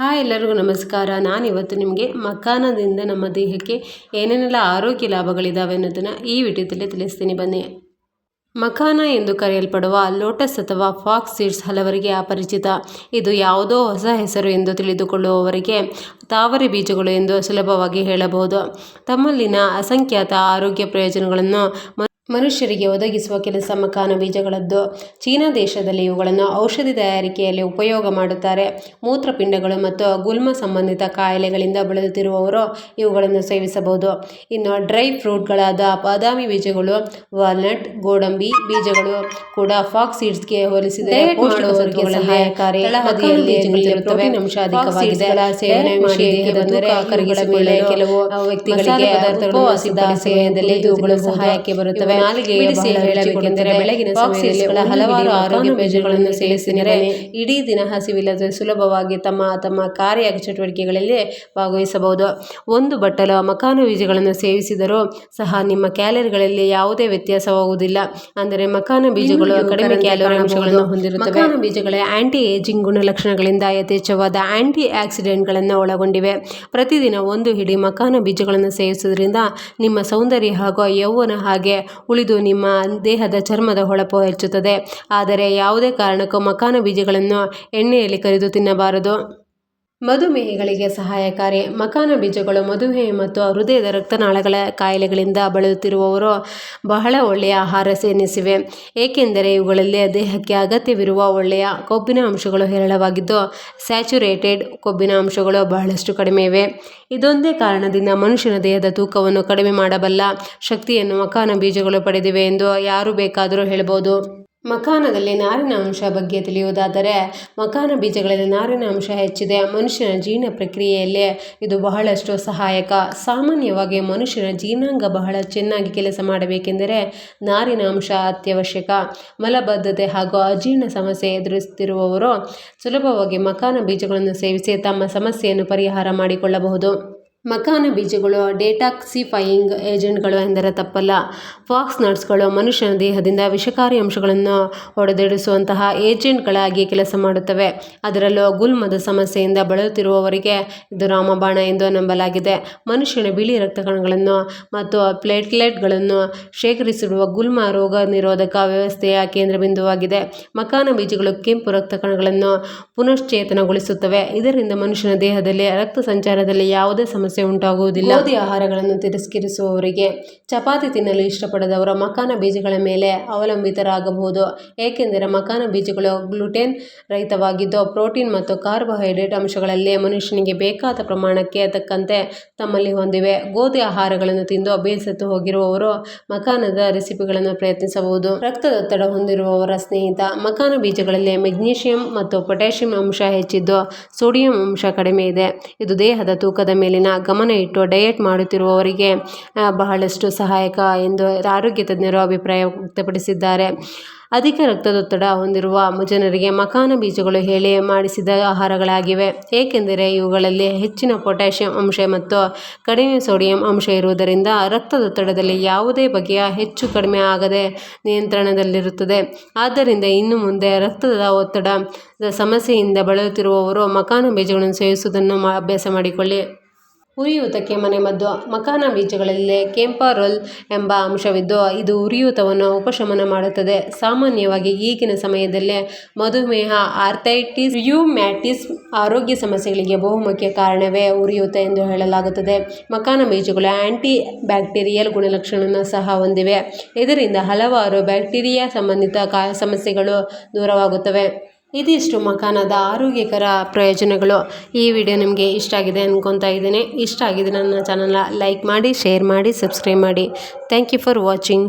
ಎಲ್ಲರಿಗೂ ನಮಸ್ಕಾರ. ನಾನಿವತ್ತು ನಿಮಗೆ ಮಖಾನದಿಂದ ನಮ್ಮ ದೇಹಕ್ಕೆ ಏನೇನೆಲ್ಲ ಆರೋಗ್ಯ ಲಾಭಗಳಿದ್ದಾವೆ ಅನ್ನೋದನ್ನು ಈ ವಿಡಿಯೋದಲ್ಲಿ ತಿಳಿಸ್ತೀನಿ ಬನ್ನಿ. ಮಖಾನ ಎಂದು ಕರೆಯಲ್ಪಡುವ ಲೋಟಸ್ ಅಥವಾ ಫಾಕ್ಸ್ ಸೀಡ್ಸ್ ಹಲವರಿಗೆ ಅಪರಿಚಿತ. ಇದು ಯಾವುದೋ ಹೊಸ ಹೆಸರು ಎಂದು ತಿಳಿದುಕೊಳ್ಳುವವರಿಗೆ ತಾವರೆ ಬೀಜಗಳು ಎಂದು ಸುಲಭವಾಗಿ ಹೇಳಬಹುದು. ತಮ್ಮಲ್ಲಿನ ಅಸಂಖ್ಯಾತ ಆರೋಗ್ಯ ಪ್ರಯೋಜನಗಳನ್ನು ಮನುಷ್ಯರಿಗೆ ಒದಗಿಸುವ ಕೆಲಸ ಮಖಾನ ಬೀಜಗಳದ್ದು. ಚೀನಾ ದೇಶದಲ್ಲಿ ಇವುಗಳನ್ನು ಔಷಧಿ ತಯಾರಿಕೆಯಲ್ಲಿ ಉಪಯೋಗ ಮಾಡುತ್ತಾರೆ. ಮೂತ್ರಪಿಂಡಗಳು ಮತ್ತು ಗುಲ್ಮ ಸಂಬಂಧಿತ ಕಾಯಿಲೆಗಳಿಂದ ಬಳಲುತ್ತಿರುವವರು ಇವುಗಳನ್ನು ಸೇವಿಸಬಹುದು. ಇನ್ನು ಡ್ರೈ ಫ್ರೂಟ್ಗಳಾದ ಬಾದಾಮಿ ಬೀಜಗಳು, ವಾಲ್ನಟ್, ಗೋಡಂಬಿ ಬೀಜಗಳು ಕೂಡ ಫಾಕ್ಸ್ ಸೀಡ್ಸ್ಗೆ ಹೋಲಿಸಿದರೆ ಪೋಷಕಾಂಶಕ್ಕೆ ಸಹಾಯಕಾರಿ. ತಳಹದಿಯಲ್ಲಿ ಪ್ರೋಟೀನ್ ಅಂಶ ಅಧಿಕವಾಗಿದೆ. ಸೇವನೆ ವಿಷಯಕ್ಕೆ ಬಂದರೆ ಕರಿಗಳ ಮೇಲೆ ಕೆಲವು ವ್ಯಕ್ತಿಗಳಿಗೆ ಉಪವಾಸದ ಸಮಯದಲ್ಲಿ ಇವುಗಳು ಸಹಾಯಕ್ಕೆ ಬರುತ್ತವೆ. ನಾಲಿಗೆಗೆ ಹೇಳಬೇಕೆಂದರೆ ಬೆಳಗಿನ ಸಮಯದಲ್ಲಿ ಹಲವಾರು ಆರೋಗ್ಯ ಪ್ರಯೋಜನಗಳನ್ನು ಸೇವಿಸಿದರೆ ಇಡೀ ದಿನ ಹಸಿವಿಲ್ಲದೆ ಸುಲಭವಾಗಿ ತಮ್ಮ ಕಾರ್ಯ ಚಟುವಟಿಕೆಗಳಲ್ಲಿ ಭಾಗವಹಿಸಬಹುದು. ಒಂದು ಬಟ್ಟಲು ಮಖಾನ ಬೀಜಗಳನ್ನು ಸೇವಿಸಿದರೂ ಸಹ ನಿಮ್ಮ ಕ್ಯಾಲರಿಗಳಲ್ಲಿ ಯಾವುದೇ ವ್ಯತ್ಯಾಸವಾಗುವುದಿಲ್ಲ. ಅಂದರೆ ಮಖಾನ ಬೀಜಗಳು ಕಡಿಮೆ ಕ್ಯಾಲೋರಿ ಅಂಶಗಳನ್ನು ಹೊಂದಿರುತ್ತವೆ. ಮಖಾನ ಬೀಜಗಳು ಆಂಟಿ ಏಜಿಂಗ್ ಗುಣಲಕ್ಷಣಗಳಿಂದ ಯಥೇಚ್ಛವಾದ ಆಂಟಿ ಆಕ್ಸಿಡೆಂಟ್ಗಳನ್ನು ಒಳಗೊಂಡಿವೆ. ಪ್ರತಿದಿನ ಒಂದು ಹಿಡಿ ಮಖಾನ ಬೀಜಗಳನ್ನು ಸೇವಿಸುವುದರಿಂದ ನಿಮ್ಮ ಸೌಂದರ್ಯ ಹಾಗೂ ಯೌವನ ಹಾಗೆ ಉಳಿದು ನಿಮ್ಮ ದೇಹದ ಚರ್ಮದ ಹೊಳಪು ಹೆಚ್ಚುತ್ತದೆ. ಆದರೆ ಯಾವುದೇ ಕಾರಣಕ್ಕೂ ಮಖಾನ ಬೀಜಗಳನ್ನು ಎಣ್ಣೆಯಲ್ಲಿ ಕರಿದು ತಿನ್ನಬಾರದು. ಮಧುಮೇಹಿಗಳಿಗೆ ಸಹಾಯಕಾರಿ. ಮಖಾನ ಬೀಜಗಳು ಮಧುಮೇಹ ಮತ್ತು ಹೃದಯದ ರಕ್ತನಾಳಗಳ ಕಾಯಿಲೆಗಳಿಂದ ಬಳಲುತ್ತಿರುವವರು ಬಹಳ ಒಳ್ಳೆಯ ಆಹಾರ ಎನಿಸಿವೆ. ಏಕೆಂದರೆ ಇವುಗಳಲ್ಲಿ ದೇಹಕ್ಕೆ ಅಗತ್ಯವಿರುವ ಒಳ್ಳೆಯ ಕೊಬ್ಬಿನ ಅಂಶಗಳು ಹೇರಳವಾಗಿದ್ದು ಸ್ಯಾಚುರೇಟೆಡ್ ಕೊಬ್ಬಿನ ಅಂಶಗಳು ಬಹಳಷ್ಟು ಕಡಿಮೆ ಇವೆ. ಇದೊಂದೇ ಕಾರಣದಿಂದ ಮನುಷ್ಯನ ದೇಹದ ತೂಕವನ್ನು ಕಡಿಮೆ ಮಾಡಬಲ್ಲ ಶಕ್ತಿಯನ್ನು ಮಖಾನ ಬೀಜಗಳು ಪಡೆದಿವೆ ಎಂದು ಯಾರು ಬೇಕಾದರೂ ಹೇಳಬಹುದು. ಮಖಾನದಲ್ಲಿ ನಾರಿನ ಅಂಶ ಬಗ್ಗೆ ತಿಳಿಯುವುದಾದರೆ ಮಖಾನ ಬೀಜಗಳಲ್ಲಿ ನಾರಿನ ಅಂಶ ಹೆಚ್ಚಿದೆ. ಮನುಷ್ಯನ ಜೀರ್ಣ ಪ್ರಕ್ರಿಯೆಯಲ್ಲಿ ಇದು ಬಹಳಷ್ಟು ಸಹಾಯಕ. ಸಾಮಾನ್ಯವಾಗಿ ಮನುಷ್ಯನ ಜೀರ್ಣಾಂಗ ಬಹಳ ಚೆನ್ನಾಗಿ ಕೆಲಸ ಮಾಡಬೇಕೆಂದರೆ ನಾರಿನ ಅಂಶ ಅತ್ಯವಶ್ಯಕ. ಮಲಬದ್ಧತೆ ಹಾಗೂ ಅಜೀರ್ಣ ಸಮಸ್ಯೆ ಎದುರಿಸುತ್ತಿರುವವರು ಸುಲಭವಾಗಿ ಮಖಾನ ಬೀಜಗಳನ್ನು ಸೇವಿಸಿ ತಮ್ಮ ಸಮಸ್ಯೆಯನ್ನು ಪರಿಹಾರ ಮಾಡಿಕೊಳ್ಳಬಹುದು. ಮಖಾನ ಬೀಜಗಳು ಡೆಟಾಕ್ಸಿಫೈಯಿಂಗ್ ಏಜೆಂಟ್ಗಳು ಎಂದರೆ ತಪ್ಪಲ್ಲ. ಫಾಕ್ಸ್ ನಟ್ಸ್ಗಳು ಮನುಷ್ಯನ ದೇಹದಿಂದ ವಿಷಕಾರಿ ಅಂಶಗಳನ್ನು ಹೊಡೆದೊಡಿಸುವಂತಹ ಏಜೆಂಟ್ಗಳಾಗಿ ಕೆಲಸ ಮಾಡುತ್ತವೆ. ಅದರಲ್ಲೂ ಗುಲ್ಮದ ಸಮಸ್ಯೆಯಿಂದ ಬಳಲುತ್ತಿರುವವರಿಗೆ ಇದು ರಾಮಬಾಣ ಎಂದು ನಂಬಲಾಗಿದೆ. ಮನುಷ್ಯನ ಬಿಳಿ ರಕ್ತ ಕಣಗಳನ್ನು ಮತ್ತು ಪ್ಲೇಟ್ಲೆಟ್ಗಳನ್ನು ಶೇಖರಿಸಿಡುವ ಗುಲ್ಮ ರೋಗ ನಿರೋಧಕ ವ್ಯವಸ್ಥೆಯ ಕೇಂದ್ರಬಿಂದುವಾಗಿದೆ. ಮಖಾನ ಬೀಜಗಳು ಕೆಂಪು ರಕ್ತ ಕಣಗಳನ್ನು ಪುನಶ್ಚೇತನಗೊಳಿಸುತ್ತವೆ. ಇದರಿಂದ ಮನುಷ್ಯನ ದೇಹದಲ್ಲಿ ರಕ್ತ ಸಂಚಾರದಲ್ಲಿ ಯಾವುದೇ ಸಮಸ್ಯೆ ಉಂಟಾಗುವುದಿಲ್ಲ. ಗೋಧಿ ಆಹಾರಗಳನ್ನು ತಿರಸ್ಕರಿಸುವವರಿಗೆ, ಚಪಾತಿ ತಿನ್ನಲು ಇಷ್ಟಪಡದವರು ಮಖಾನ ಬೀಜಗಳ ಮೇಲೆ ಅವಲಂಬಿತರಾಗಬಹುದು. ಏಕೆಂದರೆ ಮಖಾನ ಬೀಜಗಳು ಗ್ಲುಟೆನ್ ರಹಿತವಾಗಿದ್ದು ಪ್ರೋಟೀನ್ ಮತ್ತು ಕಾರ್ಬೋಹೈಡ್ರೇಟ್ ಅಂಶಗಳಲ್ಲಿ ಮನುಷ್ಯನಿಗೆ ಬೇಕಾದ ಪ್ರಮಾಣಕ್ಕೆ ತಕ್ಕಂತೆ ತಮ್ಮಲ್ಲಿ ಹೊಂದಿವೆ. ಗೋಧಿ ಆಹಾರಗಳನ್ನು ತಿಂದು ಬೇಸತ್ತು ಹೋಗಿರುವವರು ಮಖಾನದ ರೆಸಿಪಿಗಳನ್ನು ಪ್ರಯತ್ನಿಸಬಹುದು. ರಕ್ತದೊತ್ತಡ ಹೊಂದಿರುವವರ ಸ್ನೇಹಿತ. ಮಖಾನ ಬೀಜಗಳಲ್ಲಿ ಮೆಗ್ನೀಷಿಯಂ ಮತ್ತು ಪೊಟ್ಯಾಷಿಯಂ ಅಂಶ ಹೆಚ್ಚಿದ್ದು ಸೋಡಿಯಂ ಅಂಶ ಕಡಿಮೆ ಇದೆ. ಇದು ದೇಹದ ತೂಕದ ಮೇಲಿನ ಗಮನ ಇಟ್ಟು ಡಯಟ್ ಮಾಡುತ್ತಿರುವವರಿಗೆ ಬಹಳಷ್ಟು ಸಹಾಯಕ ಎಂದು ಆರೋಗ್ಯ ತಜ್ಞರು ಅಭಿಪ್ರಾಯ ವ್ಯಕ್ತಪಡಿಸಿದ್ದಾರೆ. ಅಧಿಕ ರಕ್ತದೊತ್ತಡ ಹೊಂದಿರುವ ಜನರಿಗೆ ಮಖಾನ ಬೀಜಗಳು ಹೇಳಿ ಮಾಡಿಸಿದ ಆಹಾರಗಳಾಗಿವೆ. ಏಕೆಂದರೆ ಇವುಗಳಲ್ಲಿ ಹೆಚ್ಚಿನ ಪೊಟ್ಯಾಷಿಯಂ ಅಂಶ ಮತ್ತು ಕಡಿಮೆ ಸೋಡಿಯಂ ಅಂಶ ಇರುವುದರಿಂದ ರಕ್ತದೊತ್ತಡದಲ್ಲಿ ಯಾವುದೇ ಬಗೆಯ ಹೆಚ್ಚು ಕಡಿಮೆ ಆಗದೆ ನಿಯಂತ್ರಣದಲ್ಲಿರುತ್ತದೆ. ಆದ್ದರಿಂದ ಇನ್ನು ಮುಂದೆ ರಕ್ತದ ಒತ್ತಡದ ಸಮಸ್ಯೆಯಿಂದ ಬಳಲುತ್ತಿರುವವರು ಮಖಾನ ಬೀಜಗಳನ್ನು ಸೇವಿಸುವುದನ್ನು ಅಭ್ಯಾಸ ಮಾಡಿಕೊಳ್ಳಿ. ಉರಿಯೂತಕ್ಕೆ ಮನೆಮದ್ದು. ಮಖಾನ ಬೀಜಗಳಲ್ಲಿ ಕೆಂಪರೊಲ್ ಎಂಬ ಅಂಶವಿದ್ದು ಇದು ಉರಿಯೂತವನ್ನು ಉಪಶಮನ ಮಾಡುತ್ತದೆ. ಸಾಮಾನ್ಯವಾಗಿ ಈಗಿನ ಸಮಯದಲ್ಲಿ ಮಧುಮೇಹ, ಆರ್ಥೈಟಿಸ್, ರ್ಯೂಮ್ಯಾಟಿಸ್ಮ್ ಆರೋಗ್ಯ ಸಮಸ್ಯೆಗಳಿಗೆ ಬಹುಮುಖ್ಯ ಕಾರಣವೇ ಉರಿಯೂತ ಎಂದು ಹೇಳಲಾಗುತ್ತದೆ. ಮಖಾನ ಬೀಜಗಳು ಆಂಟಿ ಬ್ಯಾಕ್ಟೀರಿಯಲ್ ಗುಣಲಕ್ಷಣವನ್ನು ಸಹ ಹೊಂದಿವೆ. ಇದರಿಂದ ಹಲವಾರು ಬ್ಯಾಕ್ಟೀರಿಯಾ ಸಂಬಂಧಿತ ಸಮಸ್ಯೆಗಳು ದೂರವಾಗುತ್ತವೆ. ಇದಿಷ್ಟು ಮಖಾನದ ಆರೋಗ್ಯಕರ ಪ್ರಯೋಜನಗಳು. ಈ ವಿಡಿಯೋ ನಿಮಗೆ ಇಷ್ಟ ಆಗಿದೆ ಅನ್ಕೊತಾ ಇದ್ದೀನಿ. ಇಷ್ಟ ಆಗಿದೆ ನನ್ನ ಚಾನಲ್ನ ಲೈಕ್ ಮಾಡಿ, ಶೇರ್ ಮಾಡಿ, ಸಬ್ಸ್ಕ್ರೈಬ್ ಮಾಡಿ. Thank you for watching.